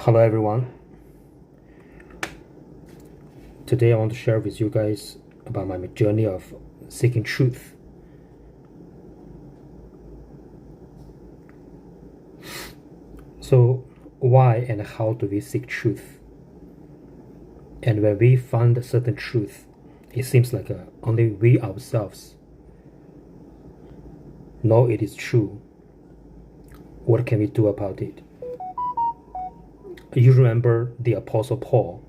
Hello everyone. Today I want to share with you guys about my journey of seeking truth. So why and how do we seek truth? And when we find a certain truth, it seems like only we ourselves know it is true. What can we do about it? You remember the Apostle Paul.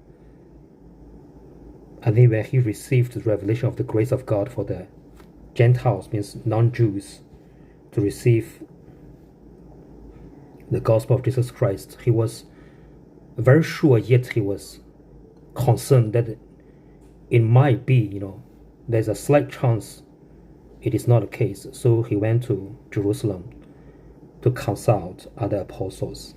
I think when he received the revelation of the grace of God for the Gentiles, means non-Jews, to receive the gospel of Jesus Christ, he was very sure, yet he was concerned that it might be, there's a slight chance it is not the case. So he went to Jerusalem to consult other apostles.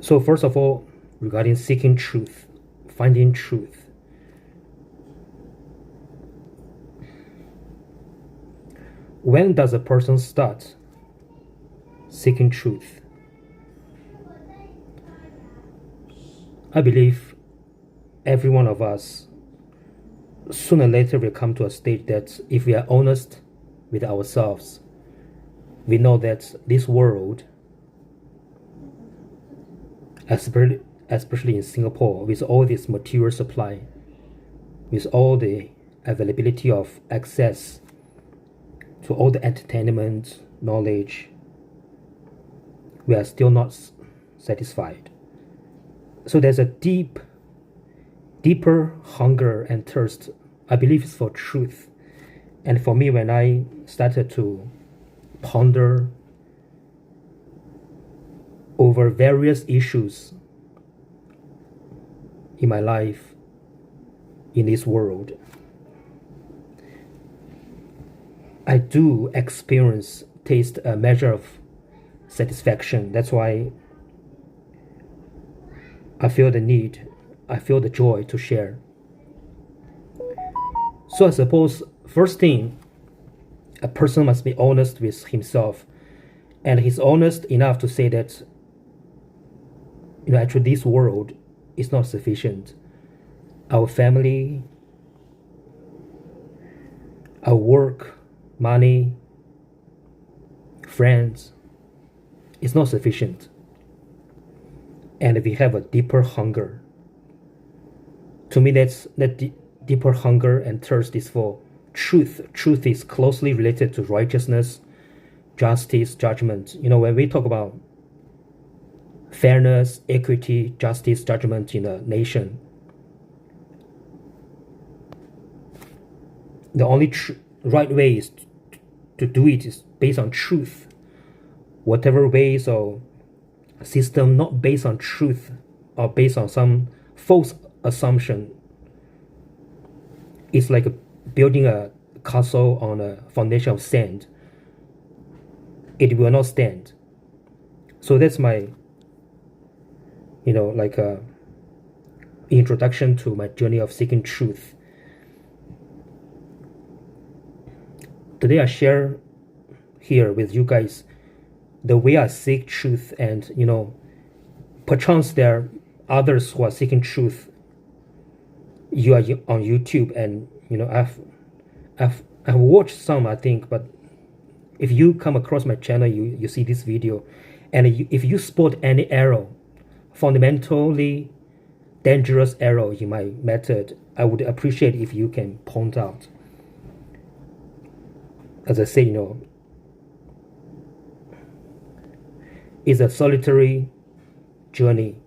So first of all, regarding seeking truth, finding truth, when does a person start seeking truth? I believe every one of us sooner or later will come to a stage that if we are honest with ourselves, we know that this world, especially in Singapore, with all this material supply, with all the availability of access to all the entertainment, knowledge, we are still not satisfied. So there's a deeper hunger and thirst, I believe, is for truth. And for me, when I started to ponder over various issues in my life, in this world, I do taste a measure of satisfaction. That's why I feel the joy to share. So I suppose first thing, a person must be honest with himself, and he's honest enough to say that actually this world is not sufficient. Our family, our work, money, friends, is not sufficient. And we have a deeper hunger. To me, that deeper hunger and thirst is for truth. Truth is closely related to righteousness, justice, judgment. When we talk about fairness, equity, justice, judgment in a nation, the only right way is to do it is based on truth. Whatever ways or system not based on truth or based on some false assumption, it's like building a castle on a foundation of sand. It will not stand. So that's my introduction to my journey of seeking truth. Today I share here with you guys the way I seek truth, and perchance there are others who are seeking truth. You are on YouTube, and I've watched some, I think, but if you come across my channel, you see this video, and if you spot any error, fundamentally dangerous error in my method, I would appreciate if you can point out. As I say, it's a solitary journey,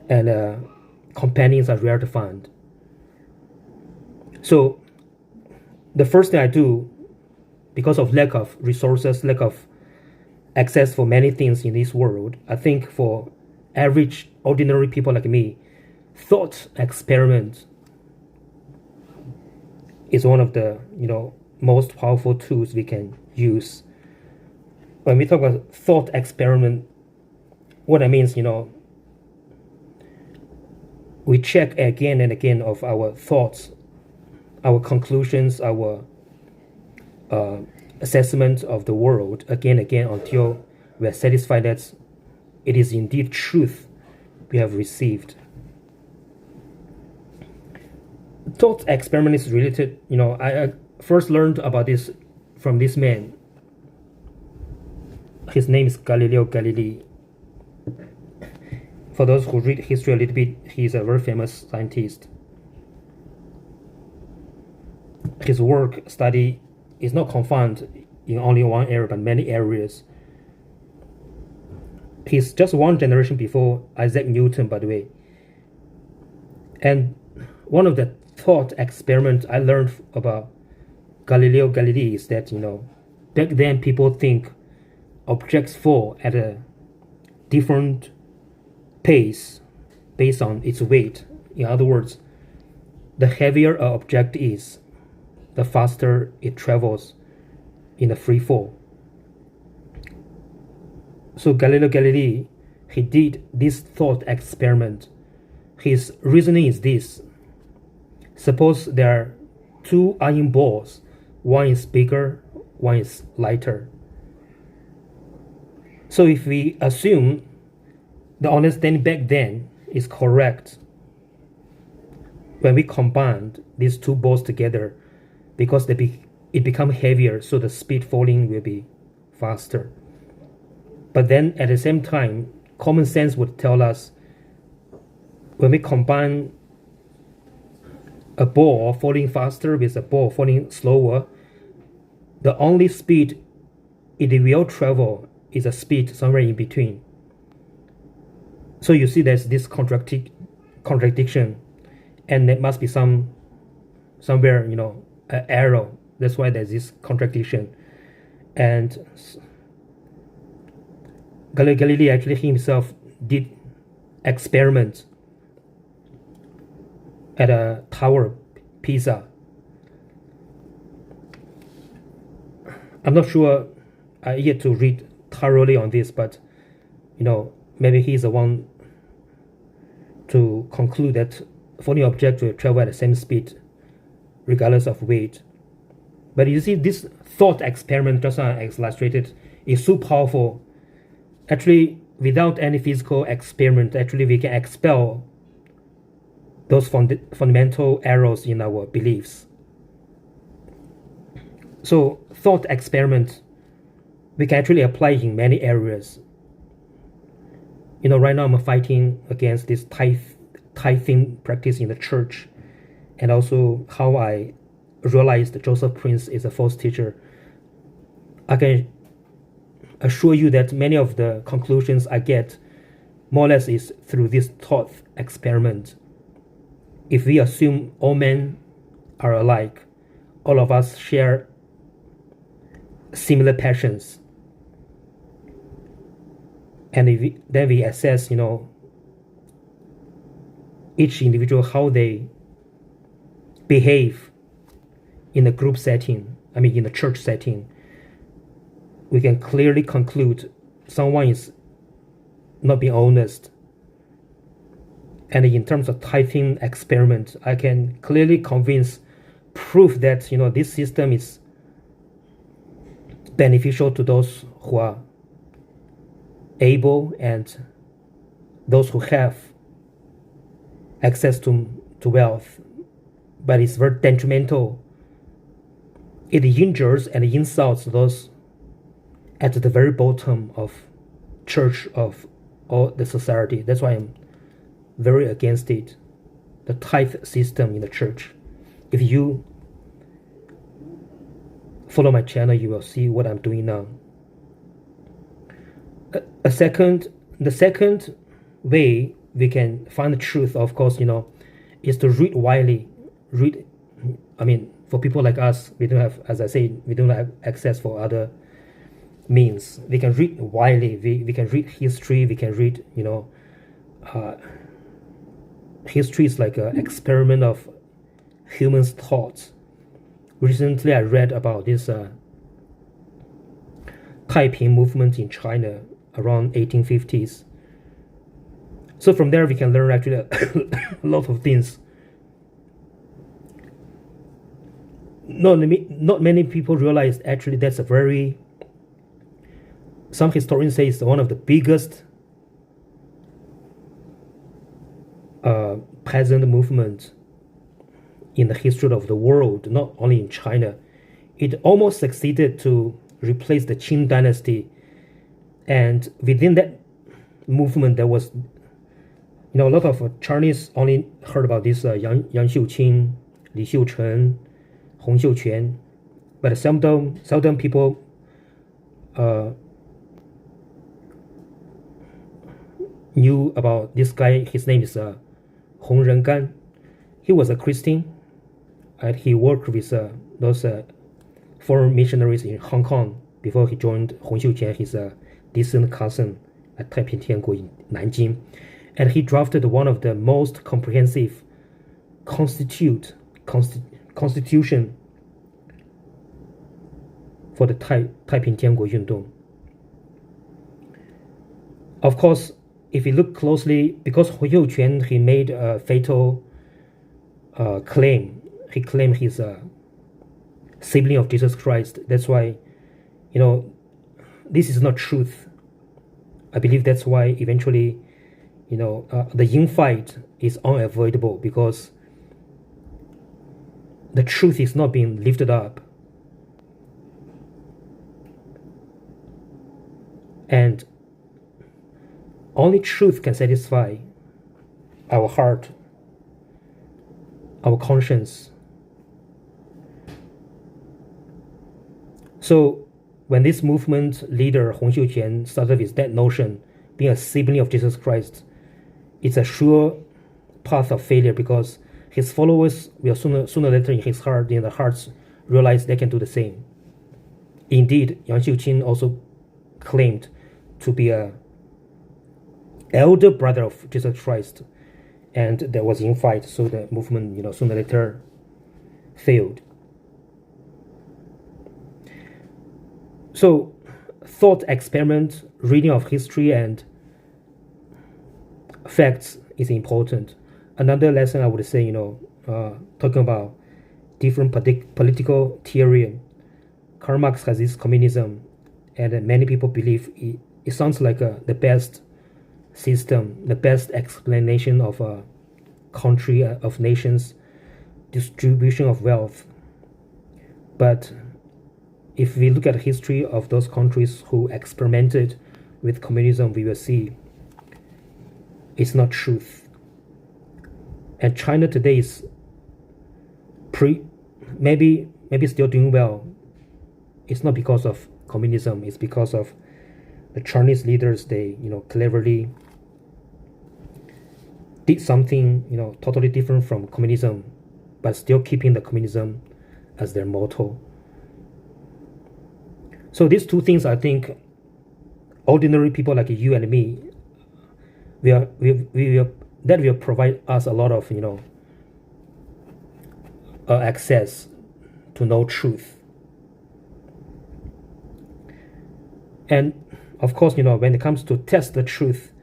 and companions are rare to find. So the first thing I do, because of lack of resources, lack of access for many things in this world, I think for average, ordinary people like me, thought experiment is one of the most powerful tools we can use. When we talk about thought experiment, what I mean is, we check again and again of our thoughts, our conclusions, our assessment of the world again and again until we are satisfied that it is indeed truth we have received. Thought experiment is related, I first learned about this from this man. His name is Galileo Galilei. For those who read history a little bit, he's a very famous scientist. His study is not confined in only one area, but many areas. He's just one generation before Isaac Newton, by the way. And one of the thought experiments I learned about Galileo Galilei is that, back then people think objects fall at a different pace based on its weight. In other words, the heavier an object is, the faster it travels in a free fall. So Galileo Galilei, he did this thought experiment. His reasoning is this. Suppose there are two iron balls. One is bigger, one is lighter. So if we assume the understanding back then is correct, when we combined these two balls together, because it become heavier, so the speed falling will be faster. But then at the same time, common sense would tell us when we combine a ball falling faster with a ball falling slower, the only speed it will travel is a speed somewhere in between. So you see there's this contradiction, and there must be somewhere, an arrow. That's why there's this contradiction. And Galilei actually himself did experiments at a tower, Pisa. I'm not sure. I yet to read thoroughly on this, but maybe he's the one to conclude that falling object will travel at the same speed regardless of weight. But you see, this thought experiment, just as illustrated, is so powerful. Actually, without any physical experiment, actually we can expel those fundamental errors in our beliefs. So thought experiment, we can actually apply in many areas. Right now I'm fighting against this tithing practice in the church, and also how I realized that Joseph Prince is a false teacher. I can assure you that many of the conclusions I get more or less is through this thought experiment. If we assume all men are alike, all of us share similar passions, and then we assess, each individual, how they behave in a group setting, in a church setting, we can clearly conclude someone is not being honest. And in terms of tithing experiment, I can clearly prove that, this system is beneficial to those who are able and those who have access to wealth, but it's very detrimental. It injures and insults those at the very bottom of church, of all the society. That's why I'm very against it, the tithe system in the church. If you follow my channel, you will see what I'm doing now. The second way we can find the truth, of course, is to read widely. For people like us, we don't have, as I say, we don't have access for other means. We can read widely. We can read history. We can read, history is like an experiment of humans' thoughts. Recently, I read about this Taiping movement in China around 1850s. So from there, we can learn actually a lot of things. Not many people realize actually that's a very some historians say it's one of the biggest peasant movements in the history of the world, not only in China. It almost succeeded to replace the Qing dynasty, and within that movement there was, a lot of Chinese only heard about this Yang Xiuqing, Li Xiuchen, Hong Xiuquan, but seldom people knew about this guy. His name is Hong Rengan. He was a Christian, and he worked with those foreign missionaries in Hong Kong before he joined Hong Xiuquan, his distant cousin at Taiping Tianguo in Nanjing. And he drafted one of the most comprehensive constitution for the Taiping Tianguo Yundong. Of course, if you look closely, because Hong Xiuquan, he made a fatal claim. He claimed he's a sibling of Jesus Christ. That's why, this is not truth. I believe that's why eventually, the infight is unavoidable, because the truth is not being lifted up. And only truth can satisfy our heart, our conscience. So when this movement leader Hong Xiuquan started with that notion, being a sibling of Jesus Christ, it's a sure path of failure, because his followers will sooner or later in their hearts realize they can do the same. Indeed, Yang Xiuqing also claimed to be a elder brother of Jesus Christ, and there was infight, so the movement, sooner or later failed. So, thought experiment, reading of history and facts is important. Another lesson I would say, talking about different political theory. Karl Marx has this communism, and many people believe it sounds like the best system, the best explanation of a country, of nations, distribution of wealth. But if we look at the history of those countries who experimented with communism, we will see it's not truth. And China today is maybe still doing well. It's not because of communism, it's because of the Chinese leaders. They cleverly did something totally different from communism, but still keeping the communism as their motto. So these two things, I think, ordinary people like you and me, that will provide us a lot of access to know truth. And of course, when it comes to test the truth,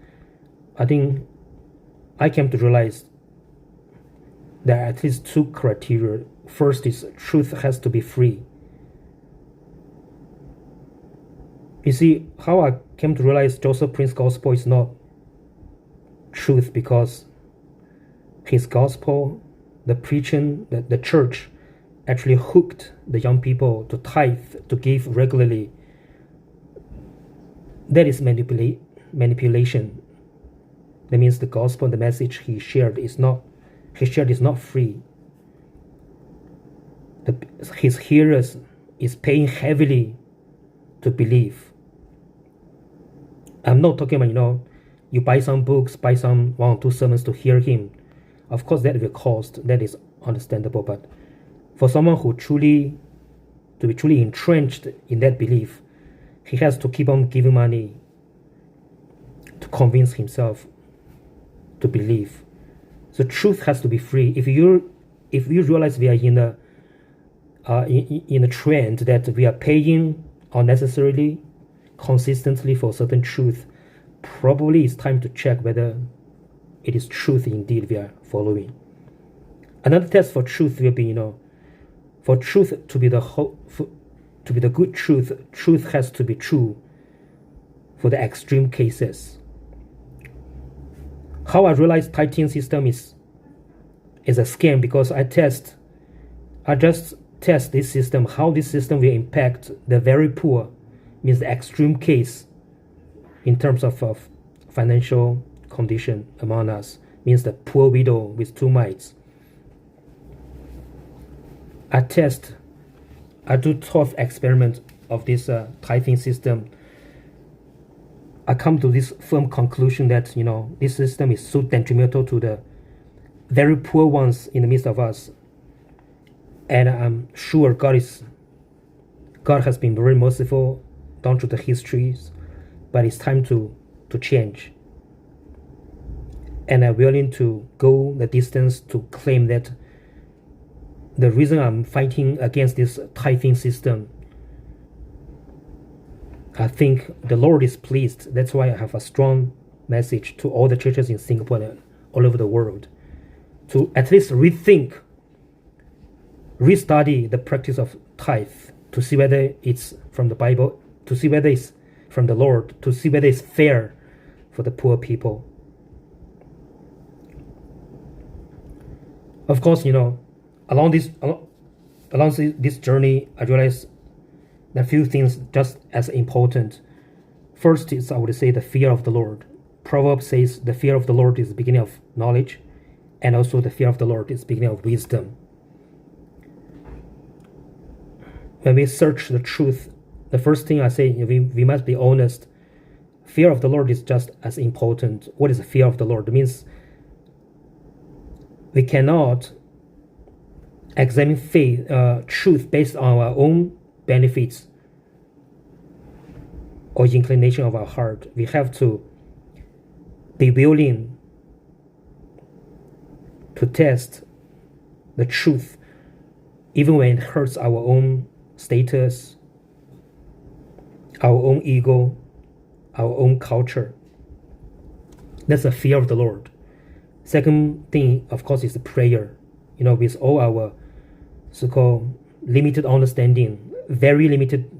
I think I came to realize there are at least two criteria. First is truth has to be free. You see, how I came to realize Joseph Prince's gospel is not truth, because his gospel, the preaching, the church actually hooked the young people to tithe, to give regularly. That is manipulation. That means the gospel, the message he shared is not free. His hearers is paying heavily to believe. I'm not talking about, you buy some books, buy some 1 or 2 sermons to hear him. Of course, that will cost. That is understandable. But for someone to be truly entrenched in that belief, he has to keep on giving money to convince himself to believe. So truth has to be free. If you realize we are in a trend that we are paying unnecessarily, consistently for certain truth, probably it's time to check whether it is truth indeed we are following. Another test for truth will be, for truth to be the good truth, truth has to be true for the extreme cases. How I realize tithing system is a scam, because I just test this system, how this system will impact the very poor, means the extreme case in terms of financial condition among us, means the poor widow with 2 mites. I do thought experiment of this tithing system. I come to this firm conclusion that this system is so detrimental to the very poor ones in the midst of us, and I'm sure God has been very merciful down through the histories, but it's time to change. And I'm willing to go the distance to claim that the reason I'm fighting against this tithing system, I think the Lord is pleased. That's why I have a strong message to all the churches in Singapore and all over the world, to at least restudy the practice of tithe, to see whether it's from the Bible, to see whether it's from the Lord, to see whether it's fair for the poor people. Of course, along this journey, I realized there are a few things just as important. First is, I would say, the fear of the Lord. Proverbs says the fear of the Lord is the beginning of knowledge, and also the fear of the Lord is the beginning of wisdom. When we search the truth, the first thing I say, we must be honest. Fear of the Lord is just as important. What is the fear of the Lord? It means we cannot examine truth based on our own benefits or inclination of our heart. We have to be willing to test the truth, even when it hurts our own status, our own ego, our own culture. That's the fear of the Lord. Second thing, of course, is the prayer. With all our so-called limited understanding, very limited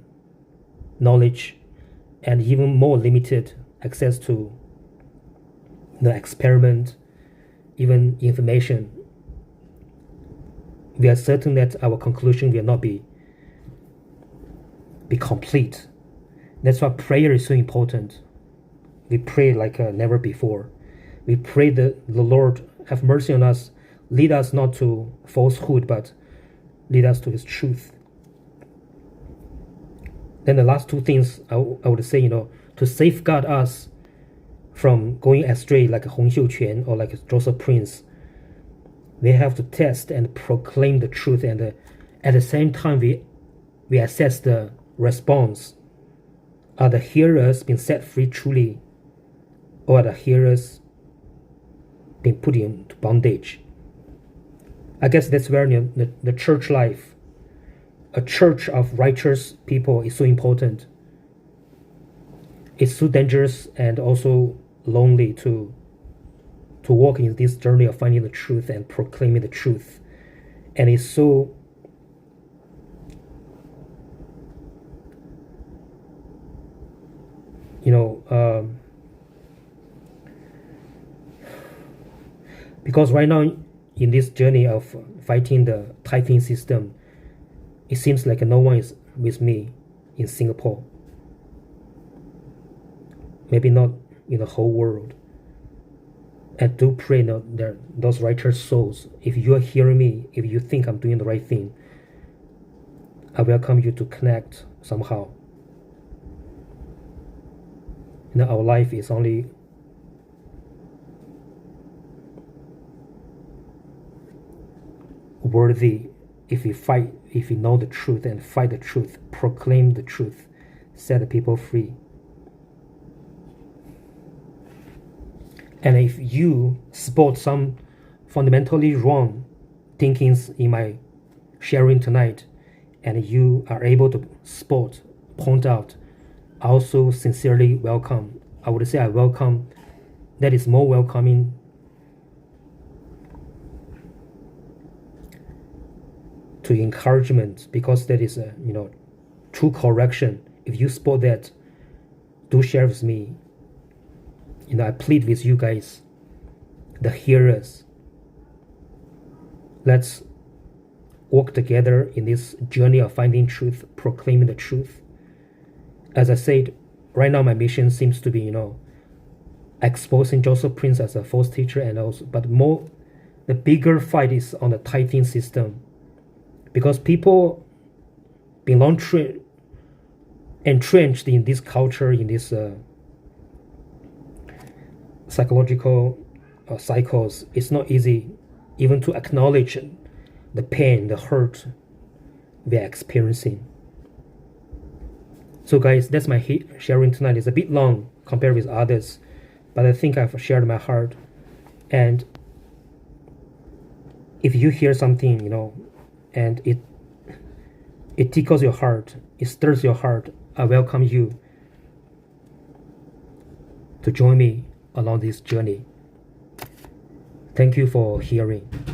knowledge, and even more limited access to the experiment, even information, we are certain that our conclusion will not be complete. That's why prayer is so important. We pray like never before. We pray that the Lord have mercy on us, lead us not to falsehood, but lead us to His truth. Then the last two things I would say, to safeguard us from going astray like Hong Xiuquan or like Joseph Prince, we have to test and proclaim the truth, and at the same time we assess the response. Are the hearers being set free truly, or are the hearers being put into bondage? I guess that's where the church life, a church of righteous people, is so important. It's so dangerous and also lonely to walk in this journey of finding the truth and proclaiming the truth. And it's so because right now in this journey of fighting the tithing system, it seems like no one is with me in Singapore. Maybe not in the whole world. I do pray that those righteous souls, if you are hearing me, if you think I'm doing the right thing, I welcome you to connect somehow. Our life is only worthy if we know the truth and fight the truth, proclaim the truth, set the people free. And if you spot some fundamentally wrong thinkings in my sharing tonight, and you are able to point out, I also sincerely welcome. I would say I welcome. That is more welcoming to encouragement, because that is a true correction. If you spot that, do share with me. I plead with you guys, the hearers. Let's work together in this journey of finding truth, proclaiming the truth. As I said, right now my mission seems to be, exposing Joseph Prince as a false teacher, but the bigger fight is on the tithing system, because people been long entrenched in this culture, in this psychological cycles. It's not easy even to acknowledge the pain, the hurt we are experiencing. So guys, that's my sharing tonight. It's a bit long compared with others, but I think I've shared my heart. And if you hear something, and it tickles your heart, it stirs your heart, I welcome you to join me along this journey. Thank you for hearing.